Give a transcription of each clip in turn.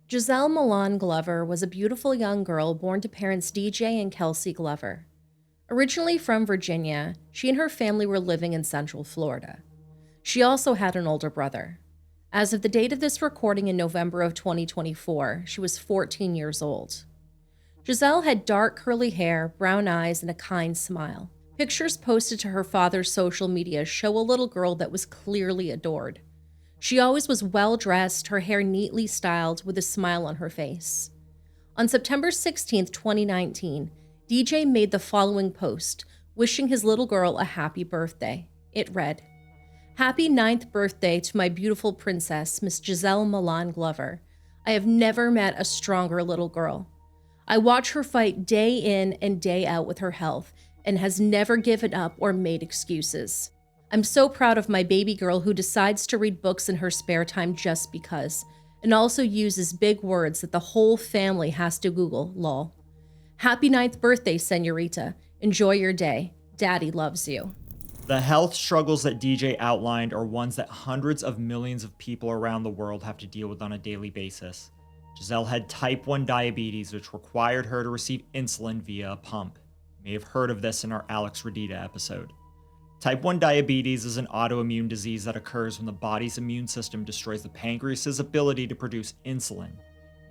Giselle Milan Glover was a beautiful young girl born to parents DJ and Kelsey Glover. Originally from Virginia, she and her family were living in Central Florida. She also had an older brother. As of the date of this recording in November of 2024, she was 14 years old. Giselle had dark curly hair, brown eyes, and a kind smile. Pictures posted to her father's social media show a little girl that was clearly adored. She always was well-dressed, her hair neatly styled, with a smile on her face. On September 16, 2019, DJ made the following post, wishing his little girl a happy birthday. It read, "Happy 9th birthday to my beautiful princess, Miss Giselle Milan Glover. I have never met a stronger little girl. I watch her fight day in and day out with her health and has never given up or made excuses. I'm so proud of my baby girl who decides to read books in her spare time just because, and also uses big words that the whole family has to Google, lol. Happy 9th birthday, senorita. Enjoy your day. Daddy loves you." The health struggles that DJ outlined are ones that hundreds of millions of people around the world have to deal with on a daily basis. Giselle had type 1 diabetes, which required her to receive insulin via a pump. You may have heard of this in our Alex Radita episode. Type 1 diabetes is an autoimmune disease that occurs when the body's immune system destroys the pancreas's ability to produce insulin.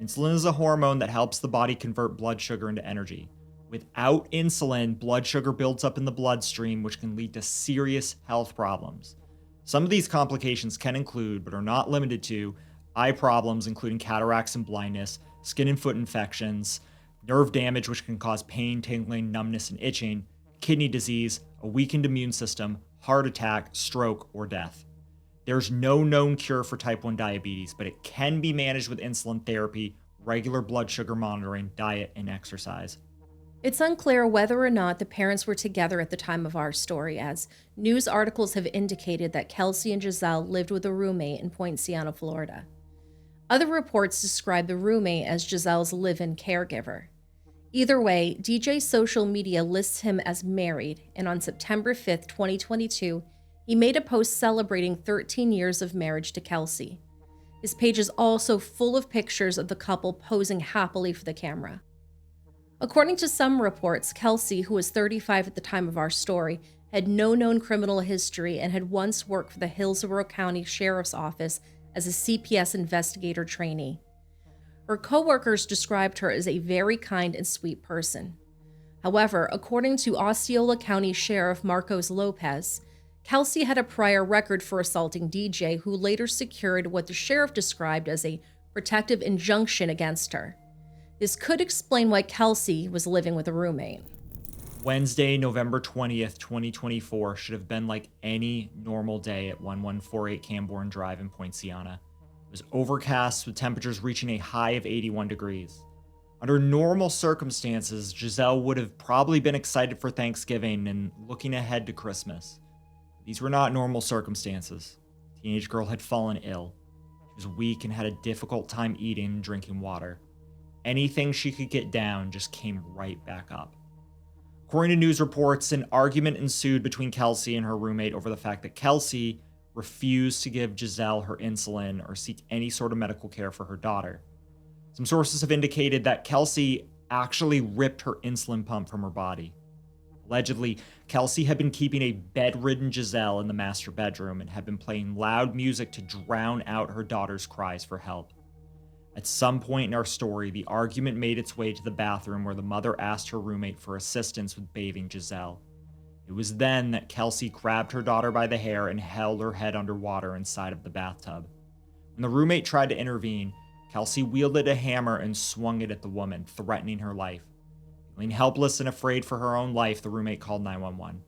Insulin is a hormone that helps the body convert blood sugar into energy. Without insulin, blood sugar builds up in the bloodstream, which can lead to serious health problems. Some of these complications can include, but are not limited to, eye problems, including cataracts and blindness, skin and foot infections, nerve damage, which can cause pain, tingling, numbness, and itching, kidney disease, a weakened immune system, heart attack, stroke, or death. There's no known cure for type 1 diabetes, but it can be managed with insulin therapy, regular blood sugar monitoring, diet, and exercise. It's unclear whether or not the parents were together at the time of our story, as news articles have indicated that Kelsey and Giselle lived with a roommate in Point Siena, Florida. Other reports describe the roommate as Giselle's live-in caregiver. Either way, DJ's social media lists him as married, and on September 5th, 2022, he made a post celebrating 13 years of marriage to Kelsey. His page is also full of pictures of the couple posing happily for the camera. According to some reports, Kelsey, who was 35 at the time of our story, had no known criminal history and had once worked for the Hillsborough County Sheriff's Office as a CPS investigator trainee. Her coworkers described her as a very kind and sweet person. However, according to Osceola County Sheriff Marcos Lopez, Kelsey had a prior record for assaulting DJ, who later secured what the sheriff described as a protective injunction against her. This could explain why Kelsey was living with a roommate. Wednesday, November 20th, 2024 should have been like any normal day at 1148 Camborne Drive in Point Siena. It was overcast with temperatures reaching a high of 81 degrees. Under normal circumstances, Giselle would have probably been excited for Thanksgiving and looking ahead to Christmas. These were not normal circumstances. The teenage girl had fallen ill. She was weak and had a difficult time eating and drinking water. Anything she could get down just came right back up. According to news reports, an argument ensued between Kelsey and her roommate over the fact that Kelsey refused to give Giselle her insulin or seek any sort of medical care for her daughter. Some sources have indicated that Kelsey actually ripped her insulin pump from her body. Allegedly, Kelsey had been keeping a bedridden Giselle in the master bedroom and had been playing loud music to drown out her daughter's cries for help. At some point in our story, the argument made its way to the bathroom where the mother asked her roommate for assistance with bathing Giselle. It was then that Kelsey grabbed her daughter by the hair and held her head underwater inside of the bathtub. When the roommate tried to intervene, Kelsey wielded a hammer and swung it at the woman, threatening her life. Feeling helpless and afraid for her own life, the roommate called 911.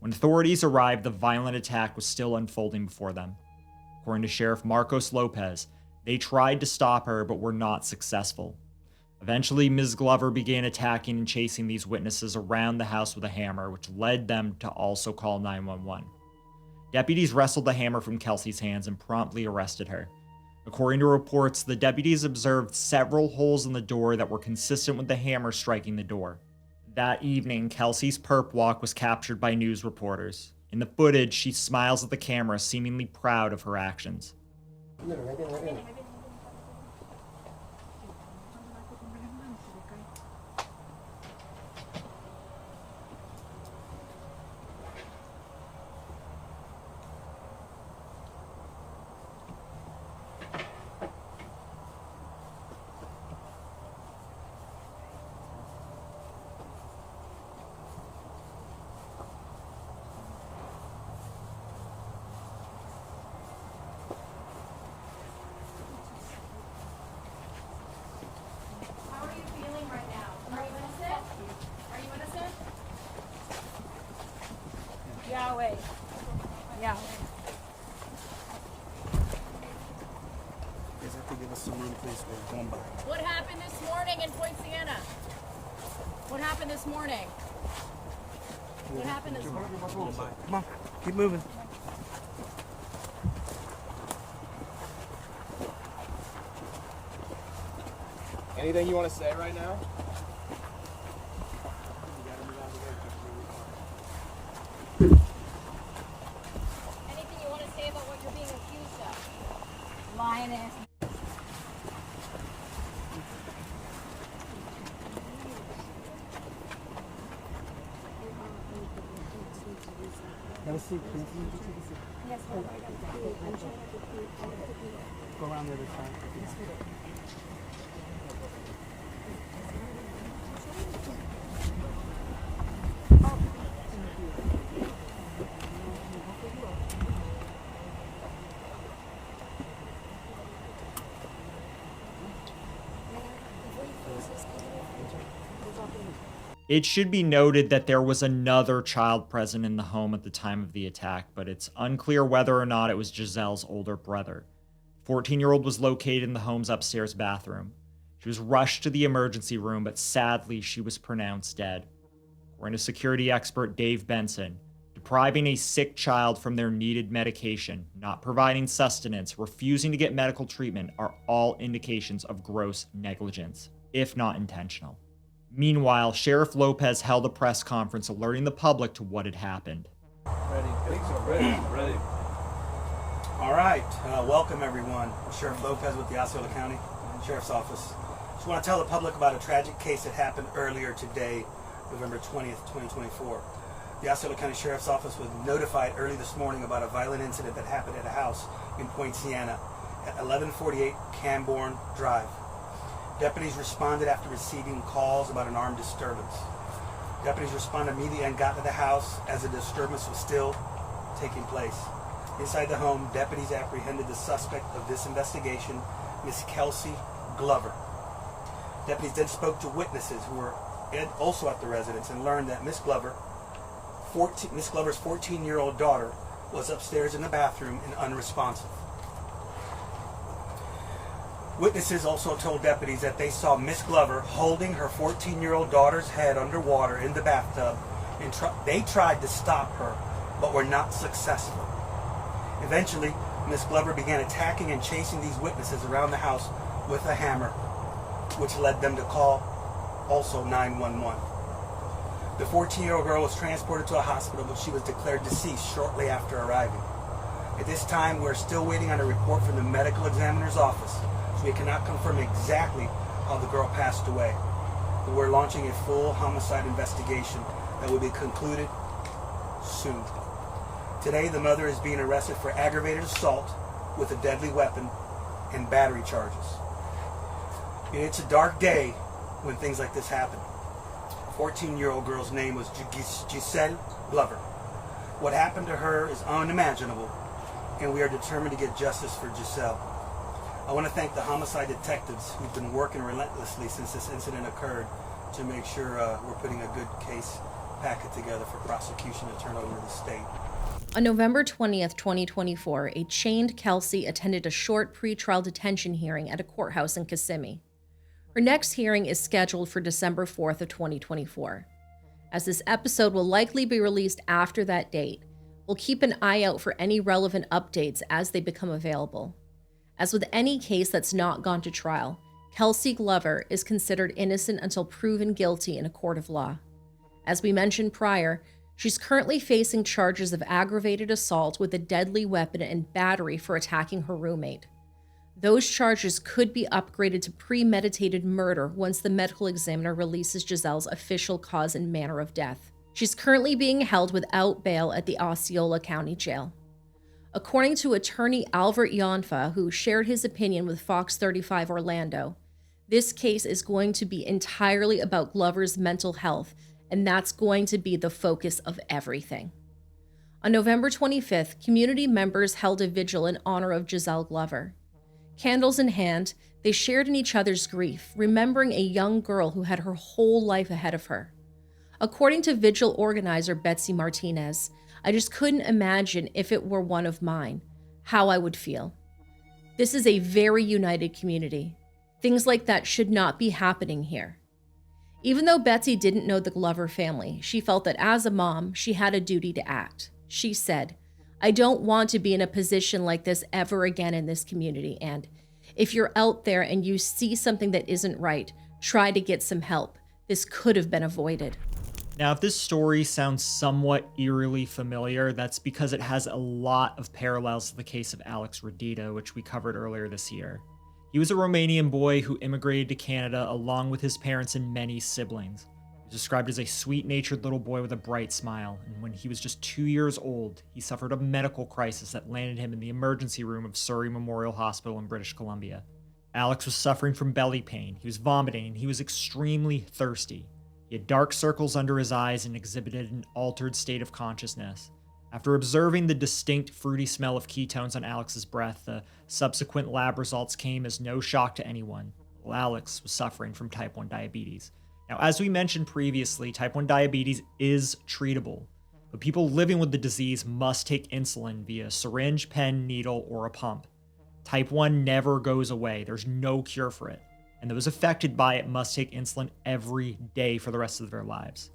When authorities arrived, the violent attack was still unfolding before them. According to Sheriff Marcos Lopez, they tried to stop her but were not successful. Eventually, Ms. Glover began attacking and chasing these witnesses around the house with a hammer, which led them to also call 911. Deputies wrestled the hammer from Kelsey's hands and promptly arrested her. According to reports, the deputies observed several holes in the door that were consistent with the hammer striking the door. That evening, Kelsey's perp walk was captured by news reporters. In the footage, she smiles at the camera, seemingly proud of her actions. Give us some room, please. We're going by. What happened this morning in Point Siena? What happened this morning? What happened this morning? Going by. Come on, keep moving. Anything you want to say right now? Anything you want to say about what you're being accused of? Lioness. Have a seat, please. Yes, Go around the other side. It should be noted that there was another child present in the home at the time of the attack, but it's unclear whether or not it was Giselle's older brother. The 14-year-old was located in the home's upstairs bathroom. She was rushed to the emergency room, but sadly, she was pronounced dead. According to security expert Dave Benson, depriving a sick child from their needed medication, not providing sustenance, refusing to get medical treatment are all indications of gross negligence, if not intentional. Meanwhile, Sheriff Lopez held a press conference alerting the public to what had happened. Ready. Ready. All right. Welcome, everyone. I'm Sheriff Lopez with the Osceola County Sheriff's Office. Just want to tell the public about a tragic case that happened earlier today, November 20th, 2024. The Osceola County Sheriff's Office was notified early this morning about a violent incident that happened at a house in Point Siena at 1148 Camborne Drive. Deputies responded after receiving calls about an armed disturbance. Deputies responded immediately and got to the house as the disturbance was still taking place. Inside the home, deputies apprehended the suspect of this investigation, Miss Kelsey Glover. Deputies then spoke to witnesses who were also at the residence and learned that Miss Glover's 14-year-old daughter was upstairs in the bathroom and unresponsive. Witnesses also told deputies that they saw Miss Glover holding her 14-year-old daughter's head underwater in the bathtub, and they tried to stop her, but were not successful. Eventually, Miss Glover began attacking and chasing these witnesses around the house with a hammer, which led them to call also 911. The 14-year-old girl was transported to a hospital, but she was declared deceased shortly after arriving. At this time, we're still waiting on a report from the medical examiner's office, so we cannot confirm exactly how the girl passed away. But we're launching a full homicide investigation that will be concluded soon. Today, the mother is being arrested for aggravated assault with a deadly weapon and battery charges. And it's a dark day when things like this happen. The 14-year-old girl's name was Giselle Glover. What happened to her is unimaginable, and we are determined to get justice for Giselle. I want to thank the homicide detectives who've been working relentlessly since this incident occurred to make sure we're putting a good case packet together for prosecution to turn over to the state. On November 20th, 2024, a chained Kelsey attended a short pretrial detention hearing at a courthouse in Kissimmee. Her next hearing is scheduled for December 4th of 2024. As this episode will likely be released after that date, we'll keep an eye out for any relevant updates as they become available. As with any case that's not gone to trial, Kelsey Glover is considered innocent until proven guilty in a court of law. As we mentioned prior, she's currently facing charges of aggravated assault with a deadly weapon and battery for attacking her roommate. Those charges could be upgraded to premeditated murder once the medical examiner releases Giselle's official cause and manner of death. She's currently being held without bail at the Osceola County Jail. According to attorney Albert Yonfa, who shared his opinion with Fox 35 Orlando, this case is going to be entirely about Glover's mental health, and that's going to be the focus of everything. On November 25th, community members held a vigil in honor of Giselle Glover. Candles in hand, they shared in each other's grief, remembering a young girl who had her whole life ahead of her. According to vigil organizer Betsy Martinez, I just couldn't imagine if it were one of mine, how I would feel. This is a very united community. Things like that should not be happening here. Even though Betsy didn't know the Glover family, she felt that as a mom, she had a duty to act. She said, "I don't want to be in a position like this ever again in this community, and if you're out there and you see something that isn't right, try to get some help. This could have been avoided." Now, if this story sounds somewhat eerily familiar, that's because it has a lot of parallels to the case of Alex Radita, which we covered earlier this year. He was a Romanian boy who immigrated to Canada along with his parents and many siblings. He was described as a sweet-natured little boy with a bright smile, and when he was just 2 years old, he suffered a medical crisis that landed him in the emergency room of Surrey Memorial Hospital in British Columbia. Alex was suffering from belly pain, he was vomiting, and he was extremely thirsty. He had dark circles under his eyes and exhibited an altered state of consciousness. After observing the distinct fruity smell of ketones on Alex's breath, the subsequent lab results came as no shock to anyone. Well, Alex was suffering from type 1 diabetes. Now, as we mentioned previously, type 1 diabetes is treatable, but people living with the disease must take insulin via syringe, pen, needle, or a pump. Type 1 never goes away. There's no cure for it. And those affected by it must take insulin every day for the rest of their lives.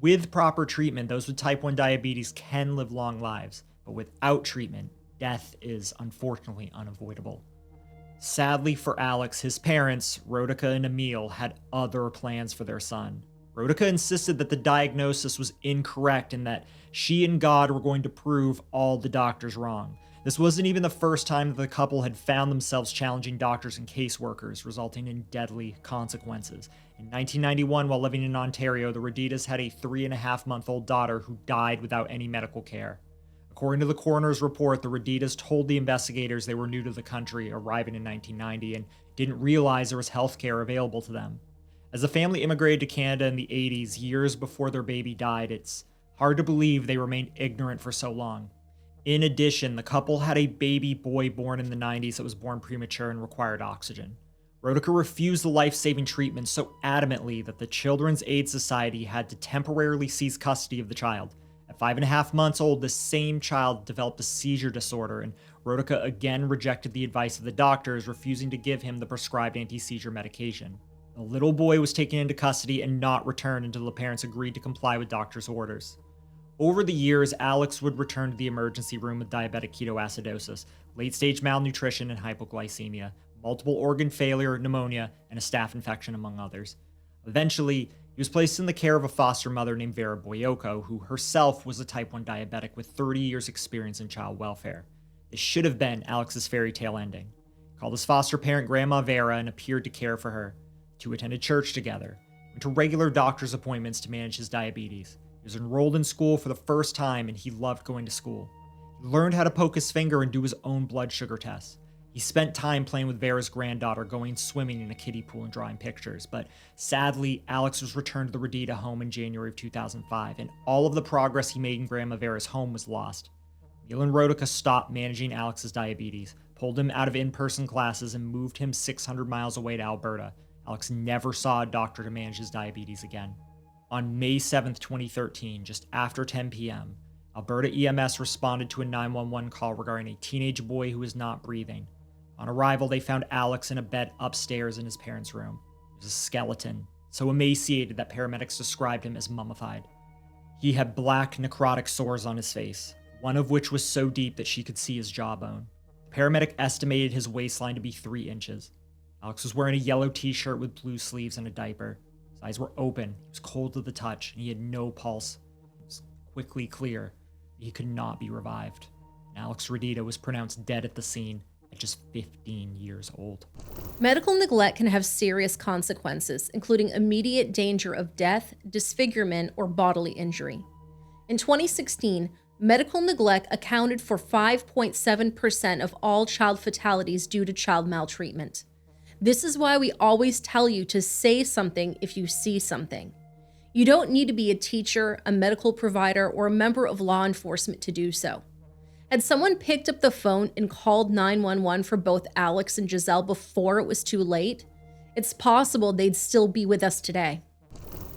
With proper treatment, those with type 1 diabetes can live long lives, but without treatment, death is unfortunately unavoidable. Sadly for Alex, his parents, Rodica and Emil, had other plans for their son. Rodica insisted that the diagnosis was incorrect and that she and God were going to prove all the doctors wrong. This wasn't even the first time that the couple had found themselves challenging doctors and caseworkers, resulting in deadly consequences. In 1991, while living in Ontario, the Raditas had a 3.5-month-old daughter who died without any medical care. According to the coroner's report, the Raditas told the investigators they were new to the country, arriving in 1990, and didn't realize there was health care available to them. As the family immigrated to Canada in the 80s, years before their baby died, it's hard to believe they remained ignorant for so long. In addition, the couple had a baby boy born in the 90s that was born premature and required oxygen. Rodica refused the life-saving treatment so adamantly that the Children's Aid Society had to temporarily seize custody of the child. At 5.5 months old, the same child developed a seizure disorder, and Rodica again rejected the advice of the doctors, refusing to give him the prescribed anti-seizure medication. The little boy was taken into custody and not returned until the parents agreed to comply with doctors' orders. Over the years, Alex would return to the emergency room with diabetic ketoacidosis, late-stage malnutrition and hypoglycemia, multiple organ failure, pneumonia, and a staph infection, among others. Eventually, he was placed in the care of a foster mother named Vera Boyoko, who herself was a type 1 diabetic with 30 years' experience in child welfare. This should have been Alex's fairy tale ending. He called his foster parent Grandma Vera and appeared to care for her. The two attended church together, went to regular doctor's appointments to manage his diabetes. He was enrolled in school for the first time, and he loved going to school. He learned how to poke his finger and do his own blood sugar tests. He spent time playing with Vera's granddaughter, going swimming in a kiddie pool and drawing pictures. But sadly, Alex was returned to the Radita home in January of 2005, and all of the progress he made in Grandma Vera's home was lost. Neil and Rodica stopped managing Alex's diabetes, pulled him out of in-person classes, and moved him 600 miles away to Alberta. Alex never saw a doctor to manage his diabetes again. On May 7, 2013, just after 10 p.m., Alberta EMS responded to a 911 call regarding a teenage boy who was not breathing. On arrival, they found Alex in a bed upstairs in his parents' room. He was a skeleton, so emaciated that paramedics described him as mummified. He had black necrotic sores on his face, one of which was so deep that she could see his jawbone. The paramedic estimated his waistline to be 3 inches. Alex was wearing a yellow t-shirt with blue sleeves and a diaper. His eyes were open, he was cold to the touch, and he had no pulse. It was quickly clear that he could not be revived. And Alex Radita was pronounced dead at the scene at just 15 years old. Medical neglect can have serious consequences, including immediate danger of death, disfigurement, or bodily injury. In 2016, medical neglect accounted for 5.7% of all child fatalities due to child maltreatment. This is why we always tell you to say something if you see something. You don't need to be a teacher, a medical provider, or a member of law enforcement to do so. Had someone picked up the phone and called 911 for both Alex and Giselle before it was too late, it's possible they'd still be with us today.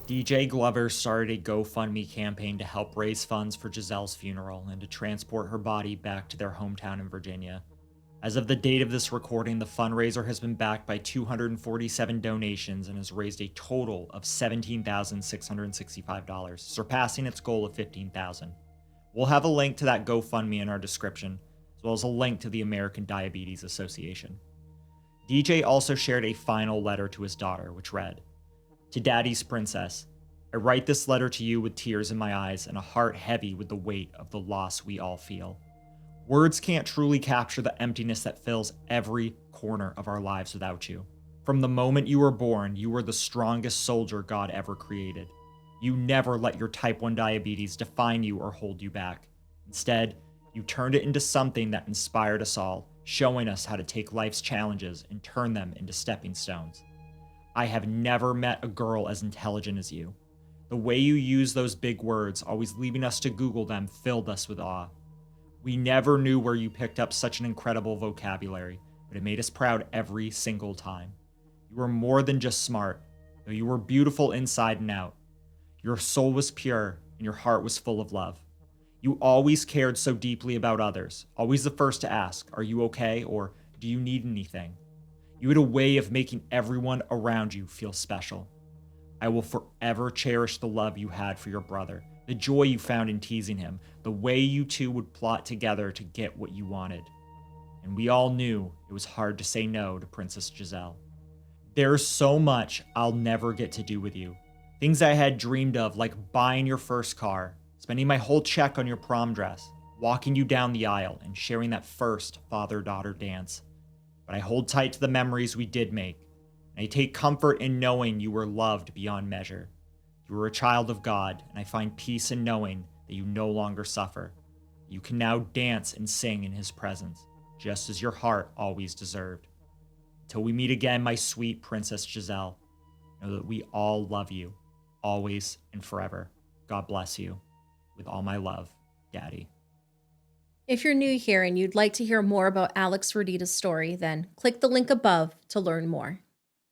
DJ Glover started a GoFundMe campaign to help raise funds for Giselle's funeral and to transport her body back to their hometown in Virginia. As of the date of this recording, the fundraiser has been backed by 247 donations and has raised a total of $17,665, surpassing its goal of $15,000. We'll have a link to that GoFundMe in our description, as well as a link to the American Diabetes Association. DJ also shared a final letter to his daughter, which read, "To Daddy's Princess, I write this letter to you with tears in my eyes and a heart heavy with the weight of the loss we all feel. Words can't truly capture the emptiness that fills every corner of our lives without you. From the moment you were born, you were the strongest soldier God ever created. You never let your type 1 diabetes define you or hold you back. Instead, you turned it into something that inspired us all, showing us how to take life's challenges and turn them into stepping stones. I have never met a girl as intelligent as you. The way you use those big words, always leaving us to Google them, filled us with awe. We never knew where you picked up such an incredible vocabulary, but it made us proud every single time. You were more than just smart, though you were beautiful inside and out. Your soul was pure, and your heart was full of love. You always cared so deeply about others, always the first to ask, 'Are you okay?' or 'Do you need anything?' You had a way of making everyone around you feel special. I will forever cherish the love you had for your brother, the joy you found in teasing him, the way you two would plot together to get what you wanted. And we all knew it was hard to say no to Princess Giselle. There's so much I'll never get to do with you. Things I had dreamed of, like buying your first car, spending my whole check on your prom dress, walking you down the aisle, and sharing that first father-daughter dance. But I hold tight to the memories we did make, and I take comfort in knowing you were loved beyond measure. You were a child of God, and I find peace in knowing that you no longer suffer. You can now dance and sing in His presence, just as your heart always deserved. Until we meet again, my sweet Princess Giselle, know that we all love you, always and forever. God bless you. With all my love, Daddy." If you're new here and you'd like to hear more about Alex Rodita's story, then click the link above to learn more.